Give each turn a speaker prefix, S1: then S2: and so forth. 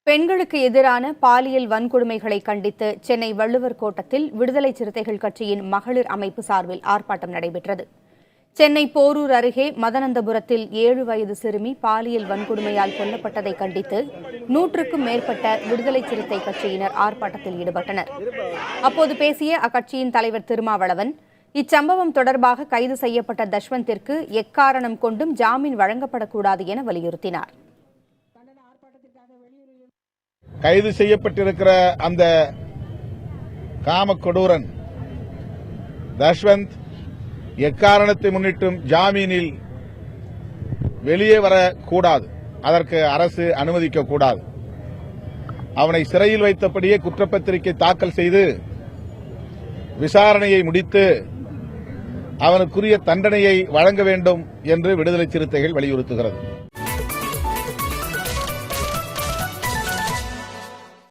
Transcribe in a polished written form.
S1: பெண்களுக்கு எதிரான பாலியல் வன்கொடுமைகளை கண்டித்து சென்னை வள்ளுவர் கோட்டத்தில் விடுதலை சிறுத்தைகள் கட்சியின் மகளிர் அமைப்பு சார்பில் ஆர்ப்பாட்டம் நடைபெற்றது. சென்னை போரூர் அருகே மதனந்தபுரத்தில் 7 வயது சிறுமி பாலியல் வன்கொடுமையால் கொல்லப்பட்டதை கண்டித்து 100க்கும் மேற்பட்ட விடுதலை சிறுத்தை கட்சியினர் ஆர்ப்பாட்டத்தில் ஈடுபட்டனர். அப்போது பேசிய அக்கட்சியின் தலைவர் திருமாவளவன், இச்சம்பவம் தொடர்பாக கைது செய்யப்பட்ட தஷ்வந்திற்கு எக்காரணம் கொண்டும் ஜாமீன் வழங்கப்படக்கூடாது என வலியுறுத்தினார்.
S2: கைது செய்யப்பட்டிருக்கிற அந்த காமக்கொடூரன் தஷ்வந்த் எக்காரணத்தை முன்னிட்டும் ஜாமீனில் வெளியே வரக்கூடாது, அதற்கு அரசு அனுமதிக்கக்கூடாது. அவனை சிறையில் வைத்தபடியே குற்றப்பத்திரிகை தாக்கல் செய்து விசாரணையை முடித்து அவனுக்குரிய தண்டனையை வழங்க வேண்டும் என்று விடுதலை சிறுத்தைகள் வலியுறுத்துகிறது.